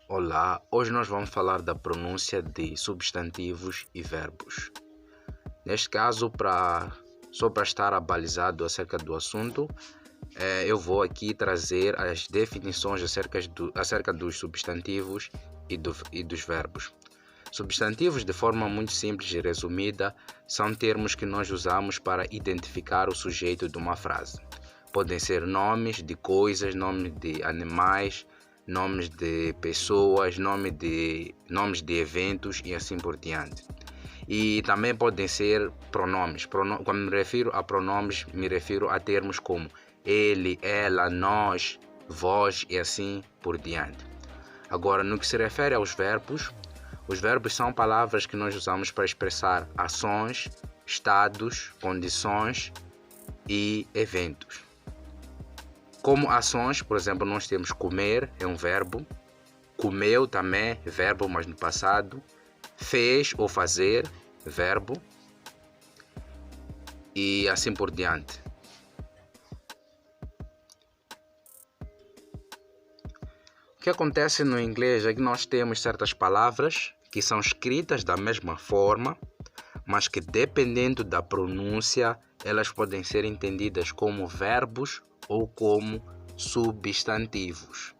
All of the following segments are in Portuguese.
Olá, hoje nós vamos falar da pronúncia de substantivos e verbos. Neste caso, só para estar abalizado acerca do assunto, eu vou aqui trazer as definições acerca dos substantivos e dos verbos. Substantivos, de forma muito simples e resumida, são termos que nós usamos para identificar o sujeito de uma frase. Podem ser nomes de coisas, nomes de animais, nomes de pessoas, nomes de eventos e assim por diante. E também podem ser pronomes. Quando me refiro a pronomes, me refiro a termos como ele, ela, nós, vós e assim por diante. Agora, no que se refere aos verbos, os verbos são palavras que nós usamos para expressar ações, estados, condições e eventos. Como ações, por exemplo, nós temos comer, é um verbo. Comeu também, verbo, mas no passado. Fez ou fazer, verbo. E assim por diante. O que acontece no inglês é que nós temos certas palavras que são escritas da mesma forma, mas que dependendo da pronúncia, elas podem ser entendidas como verbos ou como substantivos.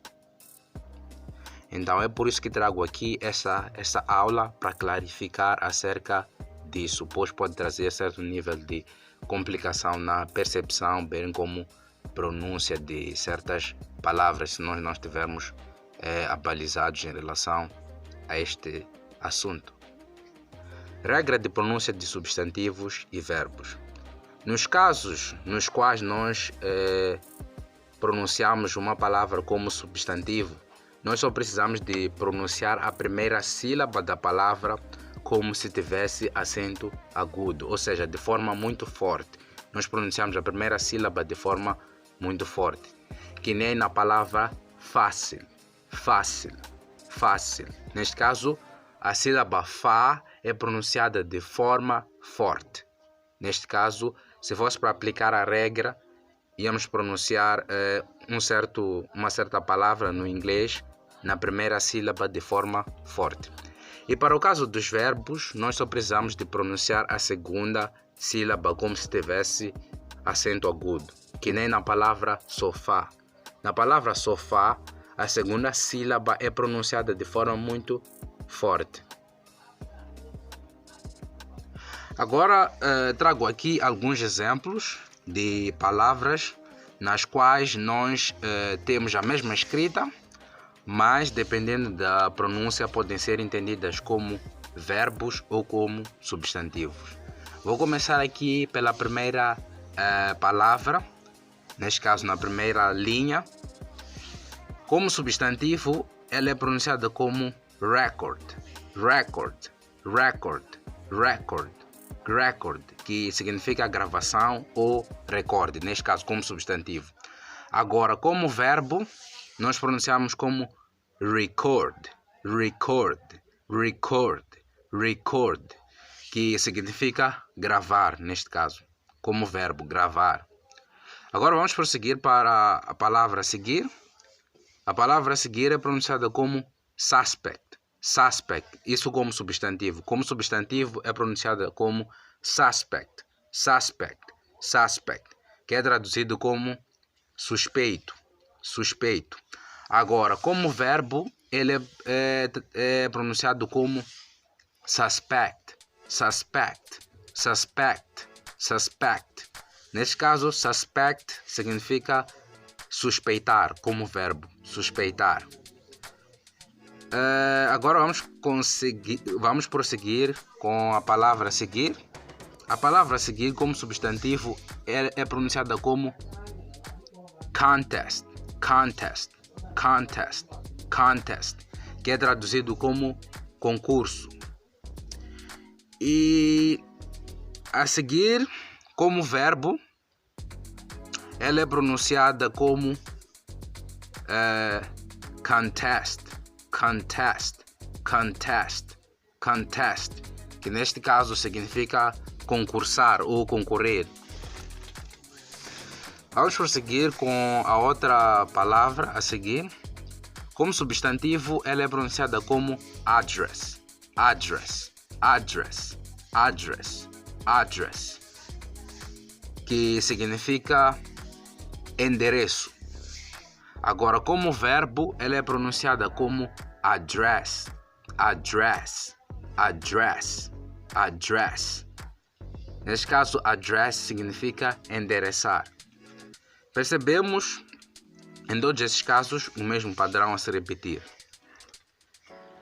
Então é por isso que trago aqui essa aula para clarificar acerca disso, pois pode trazer certo nível de complicação na percepção, bem como pronúncia de certas palavras, se nós não estivermos abalizados em relação a este assunto. Regra de pronúncia de substantivos e verbos. Nos casos nos quais nós pronunciamos uma palavra como substantivo, nós só precisamos de pronunciar a primeira sílaba da palavra como se tivesse acento agudo, ou seja, de forma muito forte. Nós pronunciamos a primeira sílaba de forma muito forte, que nem na palavra fácil, fácil, fácil. Neste caso, a sílaba fá é pronunciada de forma forte. Neste caso, se fosse para aplicar a regra, íamos pronunciar uma certa palavra no inglês na primeira sílaba de forma forte. E para o caso dos verbos, nós só precisamos de pronunciar a segunda sílaba como se tivesse acento agudo, que nem na palavra sofá. Na palavra sofá, a segunda sílaba é pronunciada de forma muito forte. Agora trago aqui alguns exemplos de palavras nas quais nós temos a mesma escrita, mas dependendo da pronúncia podem ser entendidas como verbos ou como substantivos. Vou começar aqui pela primeira palavra, neste caso na primeira linha. Como substantivo, ela é pronunciada como record, record, record, record, record, que significa gravação ou recorde, neste caso como substantivo. Agora, como verbo, nós pronunciamos como record, record, record, record, que significa gravar, neste caso, como verbo, gravar. Agora vamos prosseguir para a palavra a seguir. A palavra a seguir é pronunciada como suspect, suspect, isso como substantivo. Como substantivo é pronunciada como suspect, suspect, suspect, que é traduzido como suspeito, suspeito. Agora, como verbo, ele é pronunciado como suspect, suspect, suspect, suspect. Neste caso, suspect significa suspeitar, como verbo, suspeitar. Agora vamos prosseguir com a palavra a seguir. A palavra a seguir, como substantivo, é pronunciada como contest, contest, contest, contest, que é traduzido como concurso. E a seguir, como verbo, ela é pronunciada como contest, contest, contest, contest, que neste caso significa concursar ou concorrer. Vamos prosseguir com a outra palavra a seguir. Como substantivo, ela é pronunciada como address, address, address, address, address, que significa endereço. Agora, como verbo, ela é pronunciada como address, address, address, address. Neste caso, address significa endereçar. Percebemos em todos esses casos o mesmo padrão a se repetir.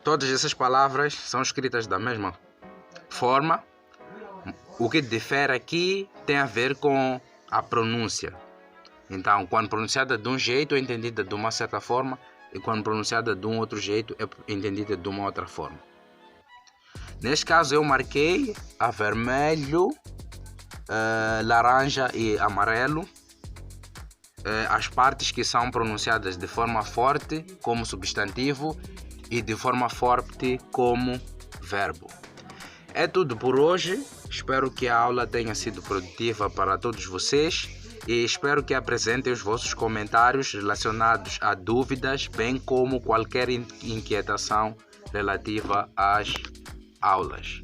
Todas essas palavras são escritas da mesma forma. O que difere aqui tem a ver com a pronúncia. Então, quando pronunciada de um jeito é entendida de uma certa forma, e quando pronunciada de um outro jeito é entendida de uma outra forma. Neste caso eu marquei a vermelho, laranja e amarelo, as partes que são pronunciadas de forma forte como substantivo e de forma forte como verbo. É tudo por hoje. Espero que a aula tenha sido produtiva para todos vocês e espero que apresentem os vossos comentários relacionados a dúvidas, bem como qualquer inquietação relativa às aulas.